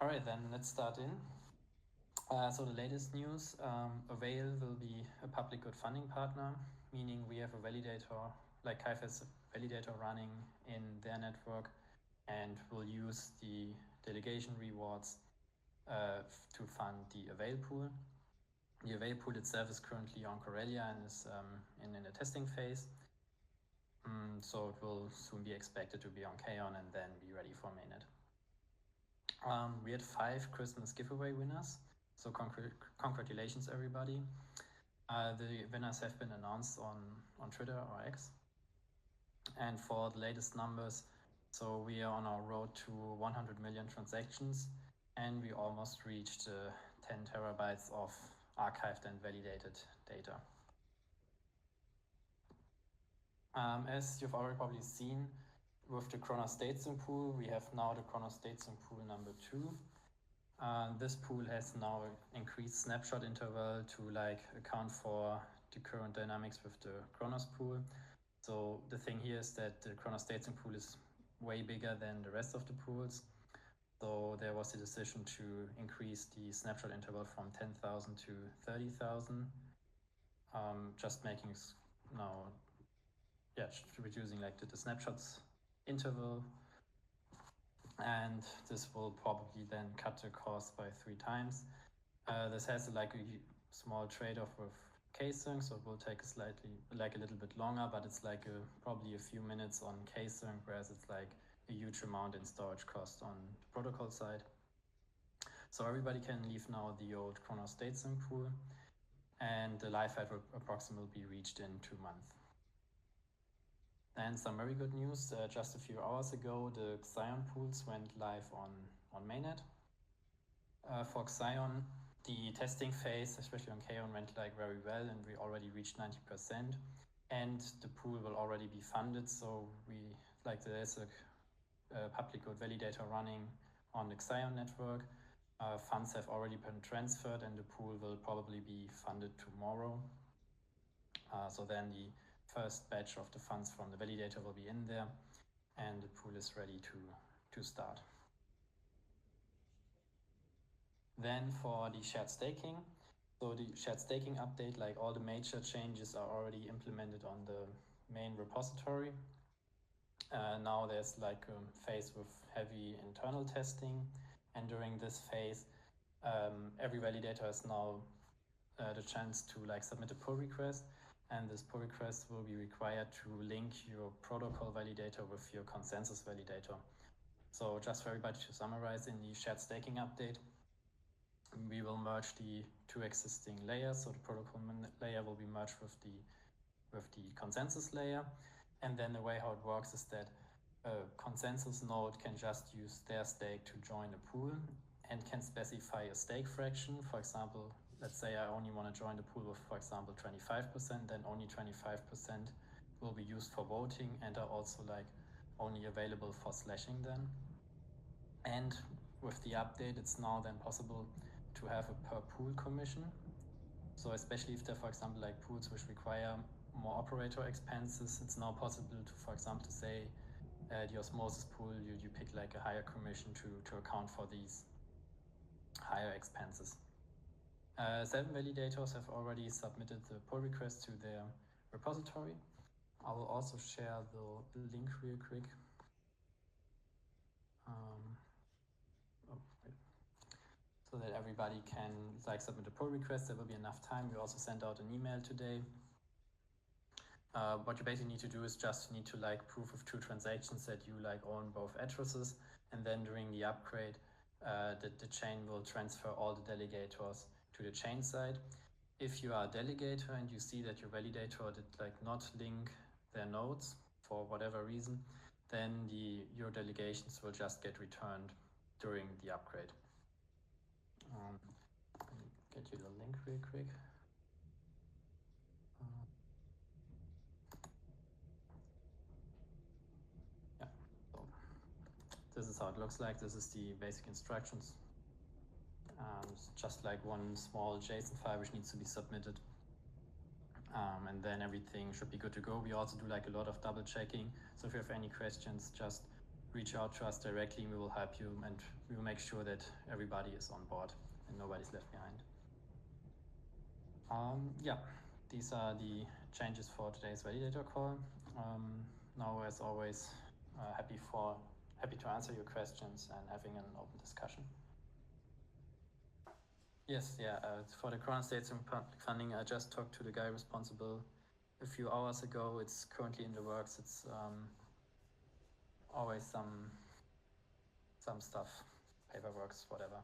All right, then let's start in. So the latest news, Avail will be a public good funding partner, meaning we have a validator, like KYVE has a validator running in their network, and will use the delegation rewards to fund the Avail pool. The Avail pool itself is currently on Corellia and is in the testing phase. So it will soon be expected to be on Xion and then be ready for mainnet. We had 5 Christmas giveaway winners, so congratulations everybody. The winners have been announced on Twitter or X. And for the latest numbers, so we are on our road to 100 million transactions, and we almost reached 10 terabytes of archived and validated data. As you've already probably seen, with the Cronos Xion pool, we have now the Cronos Xion pool number 2. This pool has now increased snapshot interval to account for the current dynamics with the Cronos pool. So the thing here is that the Cronos Xion pool is way bigger than the rest of the pools. So there was a decision to increase the snapshot interval from 10,000 to 30,000, just making now, reducing the snapshots interval, and this will probably then cut the cost by 3 times. This has a small trade-off with Ksync, so it will take a little bit longer, but it's probably a few minutes on Ksync, whereas it's a huge amount in storage cost on the protocol side. So everybody can leave now the old Cronos Xion pool, and the lifecycle will approximately be reached in 2 months. And some very good news, just a few hours ago, the Xion pools went live on mainnet. For Xion, the testing phase, especially on Xion, went very well, and we already reached 90%. And the pool will already be funded, so there's a public code validator running on the Xion network. Funds have already been transferred, and the pool will probably be funded tomorrow. So then the first batch of the funds from the validator will be in there, and the pool is ready to start. Then for the shared staking, so the shared staking update, all the major changes are already implemented on the main repository. Now there's a phase with heavy internal testing, and during this phase, every validator has now the chance to submit a pull request, and this pull request will be required to link your protocol validator with your consensus validator. So just for everybody to summarize, in the shared staking update, we will merge the 2 existing layers. So the protocol layer will be merged with the consensus layer. And then the way how it works is that a consensus node can just use their stake to join the pool and can specify a stake fraction. For example, let's say I only want to join the pool with, for example, 25%, then only 25% will be used for voting and are also only available for slashing then. And with the update, it's now then possible to have a per pool commission. So especially if there, for example, pools which require more operator expenses, it's now possible to, for example, to say the osmosis pool, you pick a higher commission to account for these higher expenses. 7 validators have already submitted the pull request to their repository. I will also share the link real quick. So that everybody can submit a pull request. There will be enough time. We also sent out an email today. What you basically need to do is just need to proof of 2 transactions that you own both addresses, and then during the upgrade, the chain will transfer all the delegators to the chain side. If you are a delegator and you see that your validator did not link their nodes for whatever reason, then your delegations will just get returned during the upgrade. Let me get you the link real quick. So this is how it looks like. This is the basic instructions. It's just one small JSON file which needs to be submitted. And then everything should be good to go. We also do a lot of double checking. So if you have any questions, just reach out to us directly. We will help you, and we will make sure that everybody is on board and nobody's left behind. Yeah, these are the changes for today's validator call. Now, as always, happy to answer your questions and having an open discussion. Yes, yeah, for the Cronos States and public funding, I just talked to the guy responsible a few hours ago. It's currently in the works. It's always some stuff, paperwork, whatever.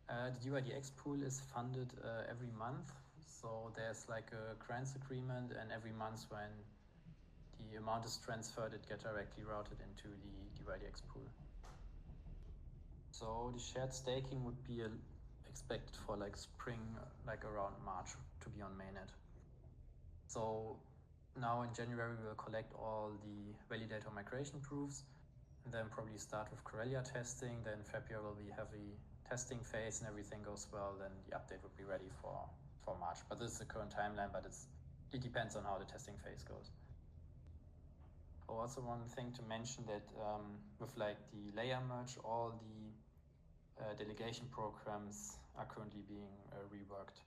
The UIDX pool is funded every month. So there's like a grants agreement, and every month when the amount is transferred, it gets directly routed into the UIDX pool. So the shared staking would be expected for like spring, like around March, to be on mainnet. So now in January we will collect all the validator migration proofs, and then probably start with Corellia testing. Then February will be heavy testing phase, and everything goes well, then the update would be ready for March. But this is the current timeline, but it depends on how the testing phase goes. Also, one thing to mention that with like the layer merge, all the delegation programs are currently being reworked.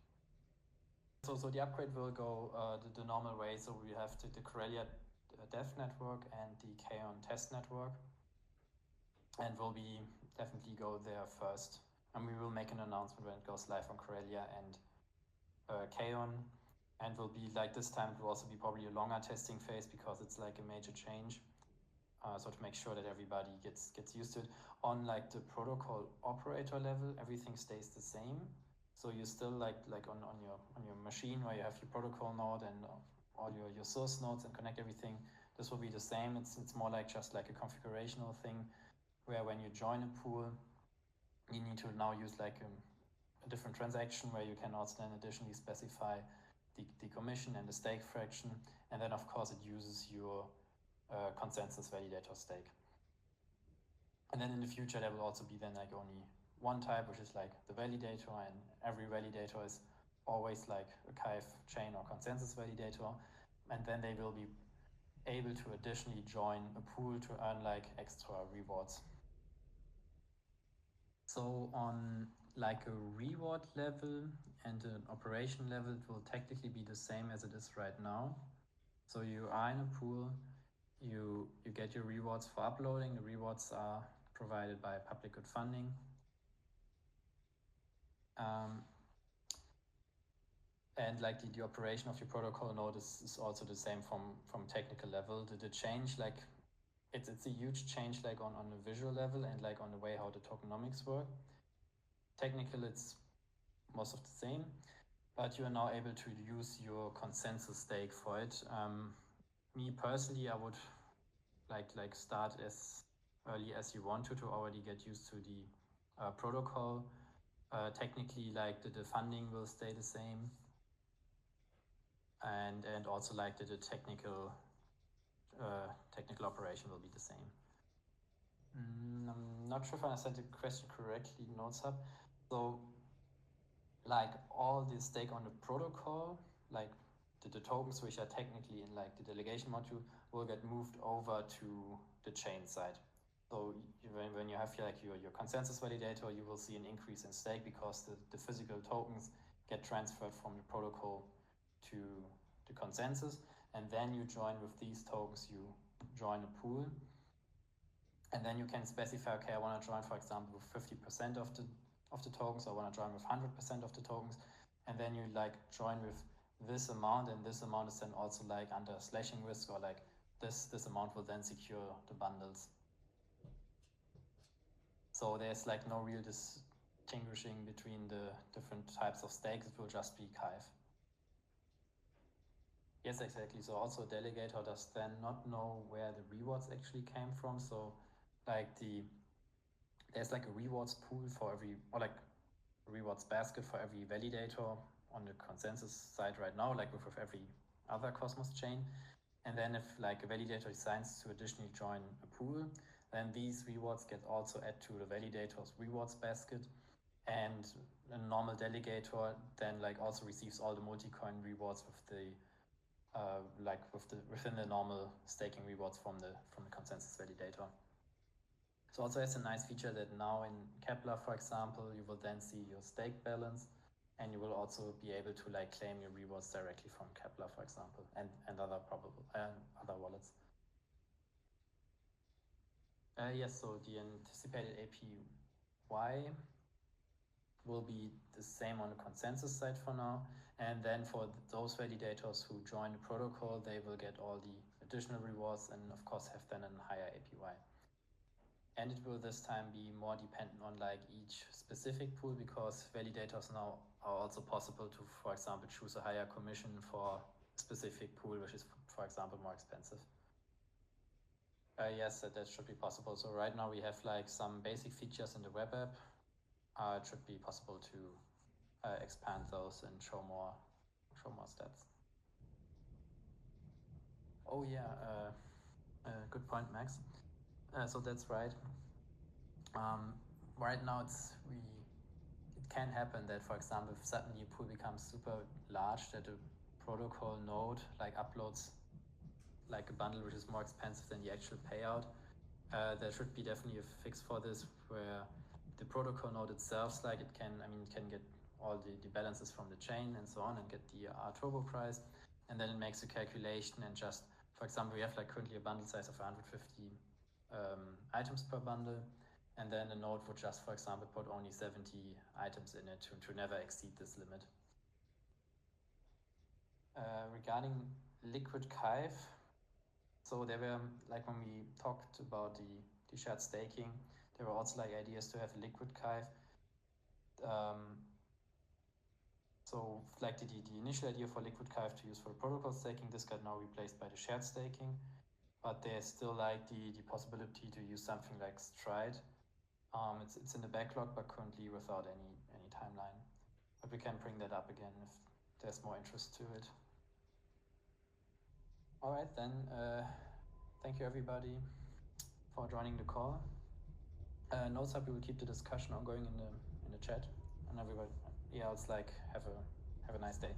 So the upgrade will go the normal way. So we have the Corellia dev network and the KYVE test network, and we'll definitely go there first. And we will make an announcement when it goes live on Corellia and KYVE. And will be like this time, it will also be probably a longer testing phase because it's like a major change. So to make sure that everybody gets used to it. On like the protocol operator level, everything stays the same. So you still like on your machine where you have your protocol node and all your source nodes and connect everything. This will be the same. It's more like just like a configurational thing, where when you join a pool, you need to now use like a different transaction where you can also then additionally specify the commission and the stake fraction, and then of course it uses your consensus validator stake. And then in the future there will also be then like only one type, which is like the validator, and every validator is always like a KYVE chain or consensus validator, and then they will be able to additionally join a pool to earn like extra rewards. So on like a reward level and an operation level, it will technically be the same as it is right now. So you are in a pool, you get your rewards for uploading. The rewards are provided by public good funding. And like the operation of your protocol node is also the same from technical level. The change, like it's a huge change like on a visual level and like on the way how the tokenomics work. Technical, it's most of the same, but you are now able to use your consensus stake for it. Me personally, I would like start as early as you want to already get used to the protocol. Technically, like the funding will stay the same, and also like the technical operation will be the same. I'm not sure if I understand the question correctly, Notes Hub. So like all the stake on the protocol, like the tokens which are technically in like the delegation module, will get moved over to the chain side. So when you have like your consensus validator, you will see an increase in stake because the physical tokens get transferred from the protocol to the consensus, and then you join with these tokens, you join a pool, and then you can specify, okay, I want to join, for example, with 50% of the tokens, I want to join with 100% of the tokens, and then you like join with this amount, and this amount is then also like under slashing risk, or like this amount will then secure the bundles. So there's like no real distinguishing between the different types of stakes. It will just be KYVE. Yes, exactly. So also a delegator does then not know where the rewards actually came from. So like there's like a rewards pool for every, or like a rewards basket for every validator on the consensus side right now, like with every other Cosmos chain. And then if like a validator decides to additionally join a pool, then these rewards get also added to the validator's rewards basket. And a normal delegator then like also receives all the multi-coin rewards with the like within the normal staking rewards from the consensus validator. So also has a nice feature that now in Kepler, for example, you will then see your stake balance, and you will also be able to like claim your rewards directly from Kepler, for example, and other other wallets. Yes, so the anticipated APY will be the same on the consensus side for now, and then for those validators who join the protocol, they will get all the additional rewards and of course have then a higher APY. And it will this time be more dependent on like each specific pool, because validators now are also possible to, for example, choose a higher commission for a specific pool, which is, for example, more expensive. Yes, that should be possible. So right now we have like some basic features in the web app. It should be possible to expand those and show more stats. Oh yeah, good point, Max. So that's right. Right now it can happen that, for example, if suddenly a pool becomes super large, that a protocol node like uploads like a bundle which is more expensive than the actual payout. There should be definitely a fix for this, where the protocol node itself, like it can get all the balances from the chain and so on, and get the turbo price, and then it makes a calculation and just, for example, we have like currently a bundle size of 150 items per bundle, and then a node would just, for example, put only 70 items in it to never exceed this limit. Regarding liquid KYVE, so there were, like when we talked about the shared staking, there were also like ideas to have liquid KYVE. So like the initial idea for liquid KYVE to use for the protocol staking, this got now replaced by the shared staking, but there's still like the possibility to use something like Stride. It's in the backlog, but currently without any timeline. But we can bring that up again if there's more interest to it. All right, then. Thank you everybody for joining the call. Notes up, we will keep the discussion ongoing in the chat, and everybody, yeah, it's like have a nice day.